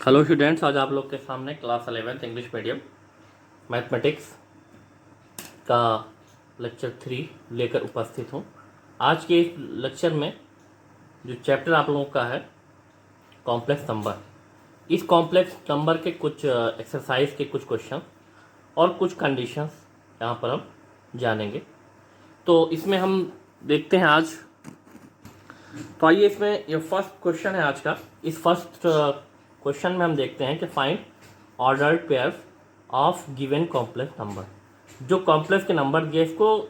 Hello students, आज आप लोग के सामने class 11th English medium mathematics का लेक्चर 3 लेकर उपस्थित हूँ। आज के इस लेक्चर में जो चैप्टर आप लोगों का है कॉम्प्लेक्स नंबर, इस कॉम्प्लेक्स नंबर के कुछ एक्सरसाइज के कुछ क्वेश्चन और कुछ कंडीशंस यहाँ पर हम जानेंगे। तो इसमें हम देखते हैं आज। तो आइए, इसमें ये फर्स्ट क्वेश्चन है आज का। इस फर्स्ट क्वेश्चन में हम देखते हैं कि find ordered pairs of given complex number. जो कॉम्प्लेक्स के नंबर दिए इसको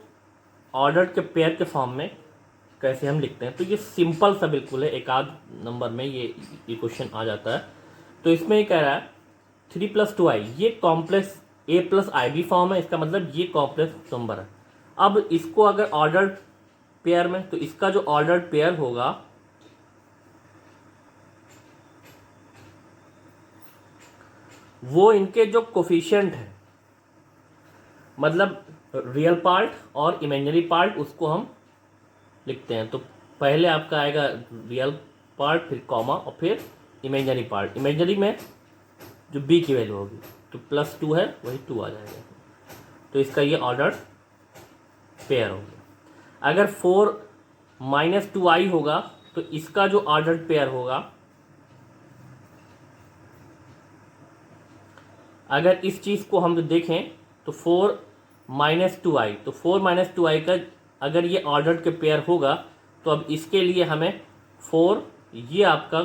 ऑर्डर्ड के पेयर के फॉर्म में कैसे हम लिखते हैं। तो ये सिंपल सा बिल्कुल है, एक आध नंबर में ये क्वेश्चन आ जाता है। तो इसमें ये कह रहा है 3+2i, ये कॉम्प्लेक्स a+ib फॉर्म है। इसका मतलब ये कॉम्प्लेक्स नंबर है। अब इसको अगर ऑर्डर्ड पेयर में, तो इसका जो ऑर्डर्ड पेयर होगा वो इनके जो कोफिशिएंट है, मतलब रियल पार्ट और इमेजिनरी पार्ट, उसको हम लिखते हैं। तो पहले आपका आएगा रियल पार्ट, फिर कॉमा और फिर इमेजिनरी पार्ट। इमेजिनरी में जो b की वैल्यू होगी तो +2 है, वही 2 आ जाएगा। तो इसका ये ऑर्डर पेयर हो गया। अगर 4 - 2i होगा तो इसका जो ऑर्डर पेयर होगा, अगर इस चीज़ को हम देखें तो 4 - 2i, तो 4 - 2i का अगर ये ऑर्डर के पेयर होगा तो अब इसके लिए हमें 4, ये आपका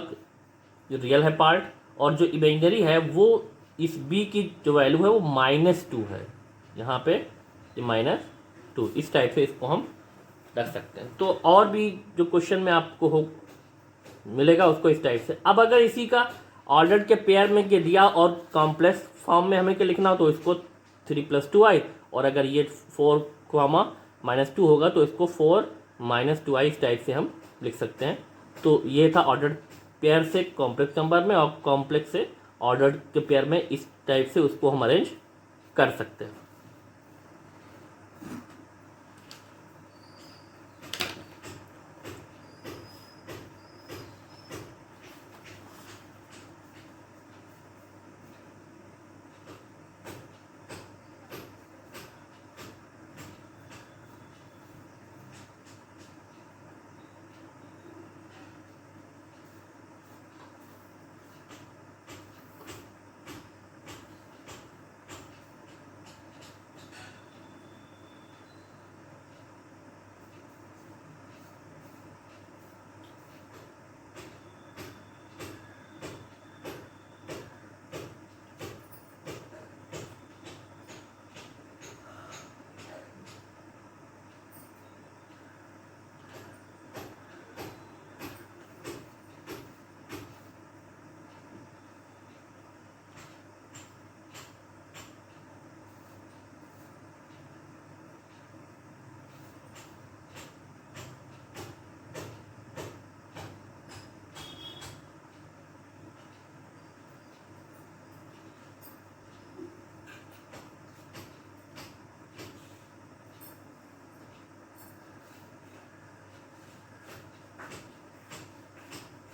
रियल है पार्ट, और जो इमेजिनरी है वो इस b की जो वैल्यू है वो -2 है। यहाँ पे -2, इस टाइप से इसको हम रख सकते हैं। तो और भी जो क्वेश्चन में आपको हो मिलेगा उसको इस टाइप से। अब अगर इसी का ऑर्डर के पेयर में के दिया और कॉम्प्लेक्स फॉर्म में हमें क्या लिखना हो तो इसको 3+2i, और अगर ये 4, -2 होगा तो इसको 4 - 2i, इस टाइप से हम लिख सकते हैं। तो ये था ऑर्डर पेयर से कॉम्प्लेक्स नंबर में, और कॉम्प्लेक्स से ऑर्डर के पेयर में, इस टाइप से उसको हम अरेंज कर सकते हैं।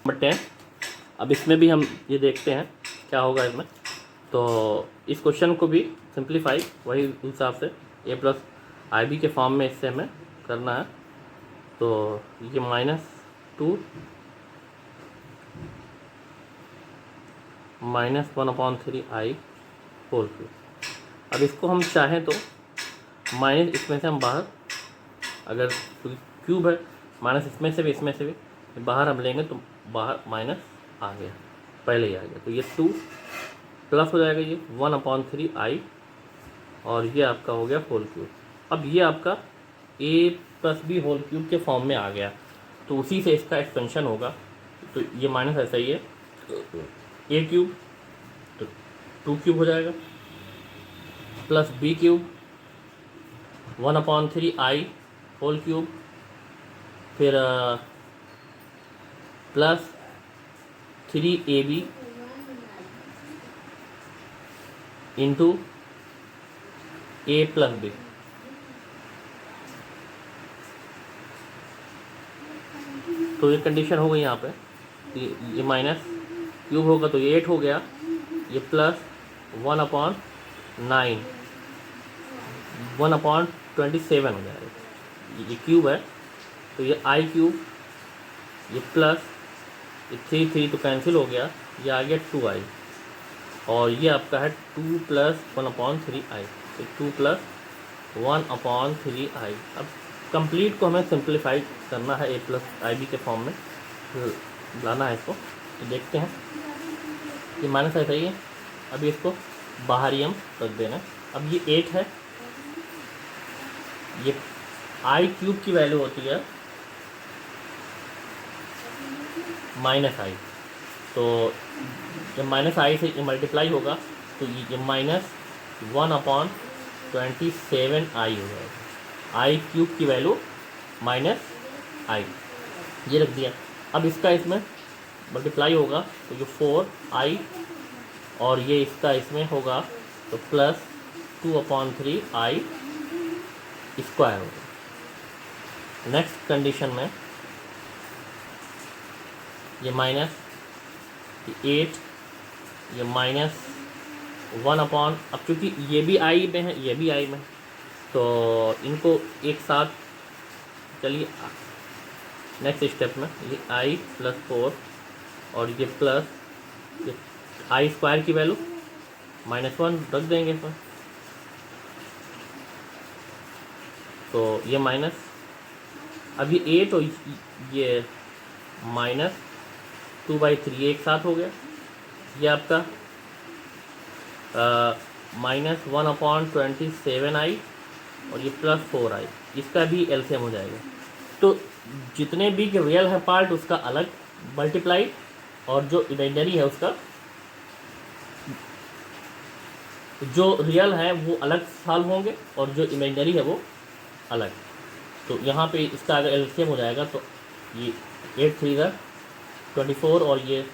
नंबर 10, अब इसमें भी हम ये देखते हैं क्या होगा इसमें। तो इस क्वेश्चन को भी सिंप्लीफाई वही हिसाब से a+ib के फॉर्म में इससे हमें करना है। तो ये -2 -1/3i होल क्यूब। अब इसको हम चाहें तो माइनस इसमें से हम बाहर, अगर क्यूब है माइनस इसमें से भी बाहर हम लेंगे तो बाहर माइनस आ गया, पहले ही आ गया। तो ये 2 प्लस हो जाएगा, ये 1/3i, और ये आपका हो गया होल क्यूब। अब ये आपका a+b होल क्यूब के फॉर्म में आ गया, तो उसी से इसका एक्सपेंशन होगा। तो ये माइनस ऐसा ही है, a³ तो 2³ हो जाएगा, plus b³ 1/3i whole cube, फिर प्लस 3ab इंटू a+b। तो ये कंडीशन हो गई यहाँ पे, ये माइनस क्यूब होगा तो ये 8 हो गया, ये प्लस 1/9, 1/27 हो जाएगा। ये क्यूब है तो ये आई क्यूब, ये प्लस ये 3 तो कैंसिल हो गया, ये आ गया 2i, और ये आपका है 2 + 1/3i, तो 2 + 1/3i। अब कंप्लीट को हमें सिंप्लीफाई करना है, a + ib के फॉर्म में लाना है इसको। तो देखते हैं, ये माइनस है सही है, अभी इसको बाहर ही हम रख देना। अब ये 8 है, ये आई क्यूब की वैल्यू होती है -i, तो जब -i से मल्टीप्लाई होगा तो ये -1/27i हो जाएगा। आई क्यूब की वैल्यू -i, ये रख दिया। अब इसका इसमें मल्टीप्लाई होगा तो ये 4i, और ये इसका इसमें होगा तो प्लस 2/3i स्क्वायर होगा। नेक्स्ट कंडीशन में ये -8, ये -1 अब चूँकि ये भी आई में है, ये भी आई में, तो इनको एक साथ चलिए नेक्स्ट स्टेप में ये i + 4 और ये प्लस ये आई स्क्वायर की वैल्यू -1 रख देंगे इसमें, तो ये माइनस, अब ये 8 और ये -2/3 एक साथ हो गया, ये आपका -1/27i और ये प्लस 4i, इसका भी एलसीएम हो जाएगा। तो जितने भी रियल है पार्ट उसका अलग मल्टीप्लाई, और जो इमेजिनरी है उसका, जो रियल है वो अलग सॉल्व होंगे और जो इमेजिनरी है वो अलग। तो यहाँ पे इसका अगर एलसीएम हो जाएगा तो ये 8 × 3 = 24 और ये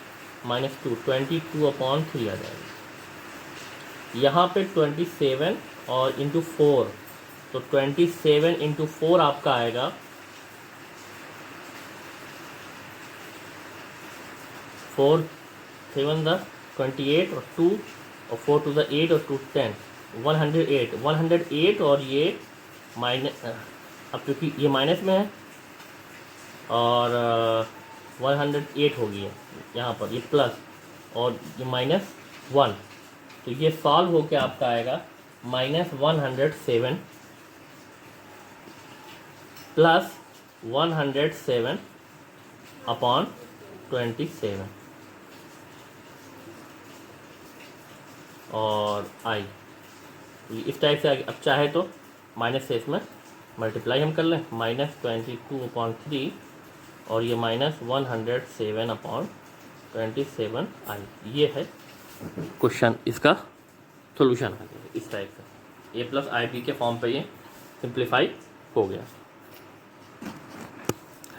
-2 22/3 आ जाएगा। यहाँ पे 27 और इंटू 4, तो 27 × 4 आपका आएगा 4 7 = 28 और 2 और 4 2 = 8 और 2 10 108 और ये माइनस, अब क्योंकि ये माइनस में है और 108 हो गई है यहाँ पर, ये प्लस और ये -1, तो ये सॉल्व होके आपका आएगा -107 + 107/27 और आई, इस टाइप से अब चाहे तो माइनस से इसमें मल्टीप्लाई हम कर लें, -22/3 और ये -107/27i। ये है क्वेश्चन, इसका सॉल्यूशन है इस टाइप से, a + ib के फॉर्म पे ये सिंप्लीफाई हो गया।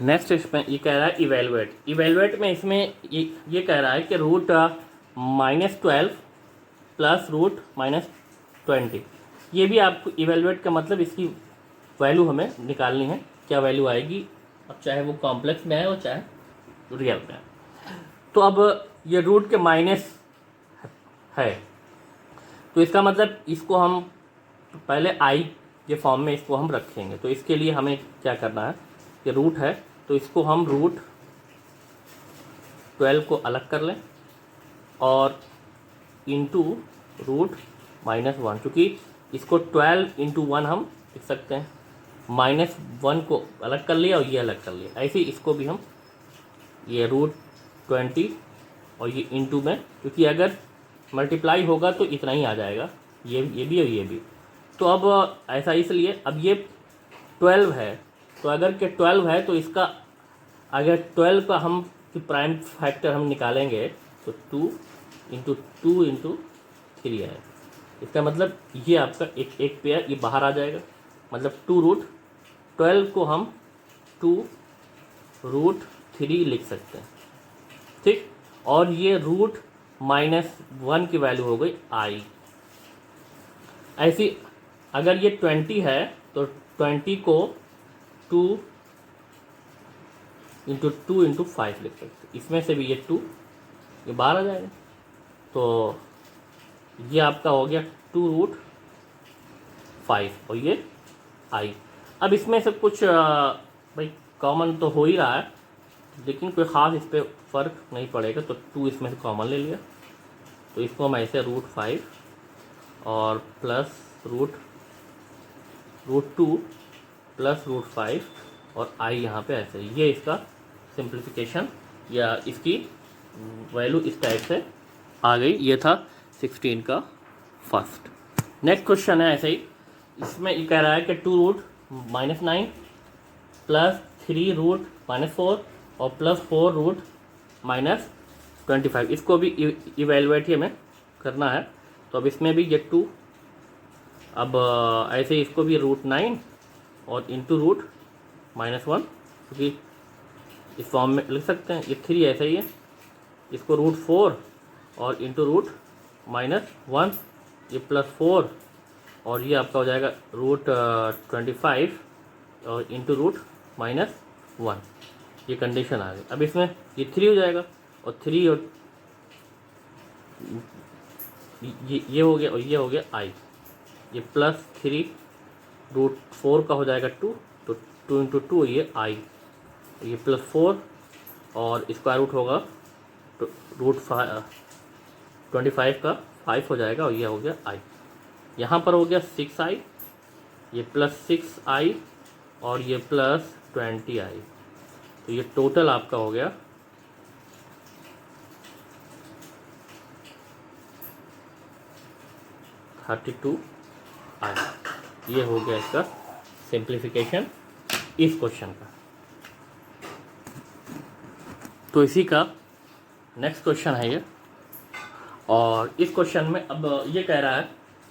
नेक्स्ट इसमें ये कह रहा है इवेलुएट में इसमें ये कह रहा है कि √-12 + √-20, ये भी आपको इवेलुएट का मतलब इसकी वैल्यू हमें निकालनी है, क्या वैल्यू आएगी, अब चाहे वो कॉम्प्लेक्स में है और चाहे रियल में है। तो अब ये रूट के माइनस है, तो इसका मतलब इसको हम पहले आई के फॉर्म में इसको हम रखेंगे। तो इसके लिए हमें क्या करना है, ये रूट है तो इसको हम √12 को अलग कर लें और इंटू √-1, चूँकि इसको 12 × 1 हम लिख सकते हैं, -1 को अलग कर लिया और ये अलग कर लिया, ऐसे ही इसको भी हम ये √20 और ये इंटू में, क्योंकि अगर मल्टीप्लाई होगा तो इतना ही आ जाएगा, ये भी और ये भी। तो अब ऐसा इसलिए अब ये 12 है, तो अगर के 12 है तो इसका अगर 12 का हम प्राइम फैक्टर हम निकालेंगे तो 2 × 2 × 3 है। इसका मतलब ये आपका एक पेयर ये बाहर आ जाएगा, मतलब 2√12 को हम 2√3 लिख सकते हैं, ठीक। और ये √-1 की वैल्यू हो गई आई। ऐसी अगर ये 20 है तो 20 को 2 × 2 × 5 लिख सकते हैं, इसमें से भी ये 2 ये बाहर आ जाएगा। तो ये आपका हो गया 2√5 और ये आई। अब इसमें से कुछ भाई कॉमन तो हो ही रहा है, लेकिन कोई ख़ास इस पर फ़र्क नहीं पड़ेगा, तो 2 इसमें से कॉमन ले लिया। तो इसको हम ऐसे √5 और प्लस √2 प्लस √5 और आई यहाँ पे ऐसे, ये इसका सिंप्लीफिकेशन या इसकी वैल्यू इस टाइप से आ गई। ये था 16 का फर्स्ट। नेक्स्ट क्वेश्चन है ऐसे ही, इसमें ये कह रहा है कि 2√-9 प्लस 3√-4 और प्लस 4√-25, इसको भी इवेलुएट ही हमें करना है। तो अब इसमें भी ये 2, अब ऐसे इसको भी √9 और इंटू √-1, क्योंकि इस फॉर्म में लिख सकते हैं। ये 3 ऐसा ही है, इसको √4 और इंटू √-1, ये +4 और ये आपका हो जाएगा √25 और इंटू √-1, ये कंडीशन आ गई। अब इसमें ये 3 हो जाएगा और 3 और ये हो गया और ये हो गया आई। ये +3 √4 का हो जाएगा 2, तो 2 इंटू 2 ये आई, ये +4 और स्क्वायर रूट होगा √25 का 5 हो जाएगा और ये हो गया आई। यहाँ पर हो गया 6i, ये +6i और ये +20i, तो ये टोटल आपका हो गया 32i। ये हो गया इसका सिंप्लीफिकेशन इस क्वेश्चन का। तो इसी का नेक्स्ट क्वेश्चन है ये, और इस क्वेश्चन में अब ये कह रहा है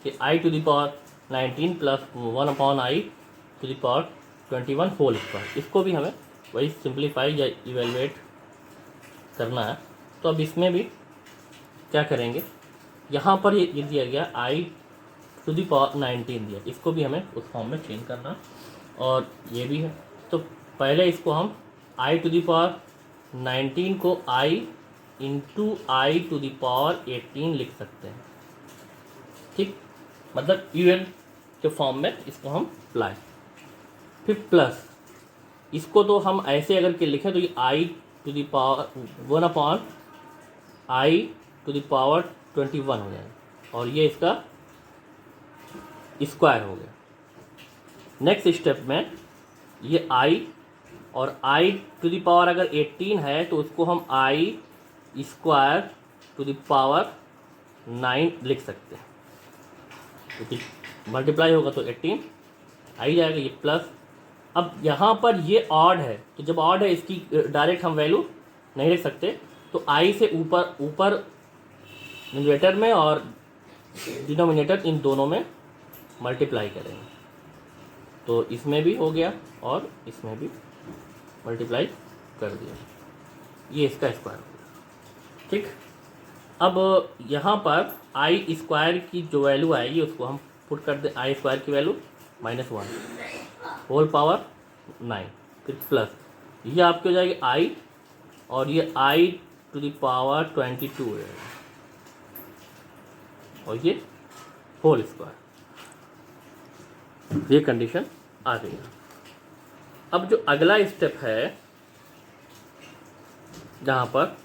कि i⁻19 plus 1/i⁻21 whole square, इसको भी हमें वही सिंप्लीफाई या इवेलुएट करना है। तो अब इसमें भी क्या करेंगे, यहाँ पर ये दिया गया i⁻19 दिया, इसको भी हमें उस फॉर्म में चेंज करना, और ये भी है। तो पहले इसको हम i⁻19 को i इंटू i⁻18 लिख सकते हैं, ठीक, मतलब इवन के फॉर्म में इसको हम लाए। फिर प्लस इसको तो हम ऐसे अगर के लिखें तो ये i⁻1/i⁻21 हो जाएगा और ये इसका स्क्वायर हो गया। नेक्स्ट स्टेप में ये i और i⁻ अगर 18 है तो उसको हम i⁻9 लिख सकते हैं, क्योंकि मल्टीप्लाई होगा तो 18 आ ही जाएगा। ये प्लस, अब यहाँ पर ये ऑड है, तो जब ऑड है इसकी डायरेक्ट हम वैल्यू नहीं लिख सकते, तो i से ऊपर न्यूमरेटर में और डिनोमिनेटर इन दोनों में मल्टीप्लाई करेंगे, तो इसमें भी हो गया और इसमें भी मल्टीप्लाई कर दिया, ये इसका स्क्वायर हो गया, ठीक। अब यहाँ पर आई स्क्वायर की जो वैल्यू आएगी उसको हम पुट कर दें, आई स्क्वायर की वैल्यू -1 होल पावर 9, फिर प्लस ये आपकी हो जाएगी आई और ये i⁻22 हो जाएगा और ये होल स्क्वायर, ये कंडीशन आ गई। अब जो अगला स्टेप है जहाँ पर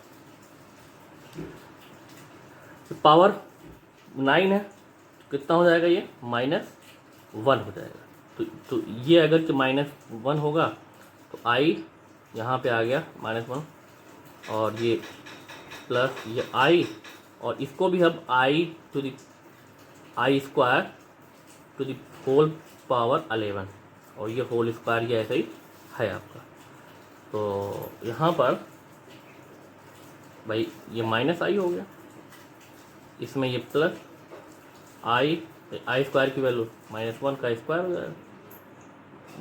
पावर 9 है, कितना हो जाएगा ये -1 हो जाएगा। तो ये अगर कि -1 होगा तो i यहाँ पे आ गया -1 और ये प्लस ये i, और इसको भी हम i⁻11 और ये होल स्क्वायर ये ऐसे ही है आपका। तो यहाँ पर भाई ये -i हो गया, इसमें ये प्लस आई स्क्वायर की वैल्यू -1 का स्क्वायर हो जाएगा,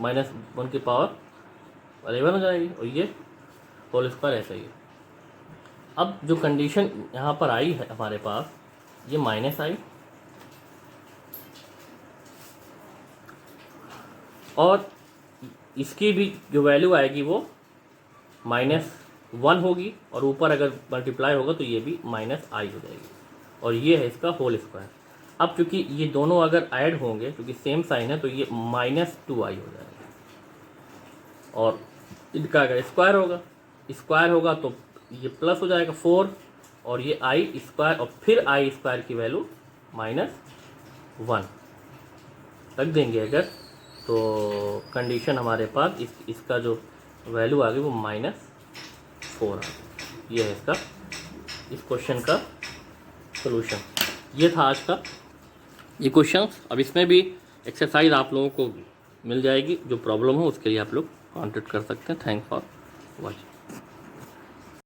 -1 की पावर 11 हो जाएगी और ये होल स्क्वायर ऐसा ही है। अब जो कंडीशन यहाँ पर आई है हमारे पास, ये -i और इसकी भी जो वैल्यू आएगी वो 1 होगी और ऊपर अगर मल्टीप्लाई होगा तो ये भी माइनस आई हो जाएगी और ये है इसका होल स्क्वायर। अब चूंकि ये दोनों अगर ऐड होंगे क्योंकि सेम साइन है तो ये -2i हो जाएगा और इनका अगर स्क्वायर होगा तो ये प्लस हो जाएगा 4 और ये आई स्क्वायर और फिर आई स्क्वायर की वैल्यू -1 रख देंगे अगर तो कंडीशन हमारे पास इसका जो वैल्यू आ गई वो -4 आ गई। ये है इसका इस क्वेश्चन का सॉल्यूशन। ये था आज का ये क्वेश्चन। अब इसमें भी एक्सरसाइज आप लोगों को मिल जाएगी, जो प्रॉब्लम हो उसके लिए आप लोग कॉन्टेक्ट कर सकते हैं। Thanks for watching.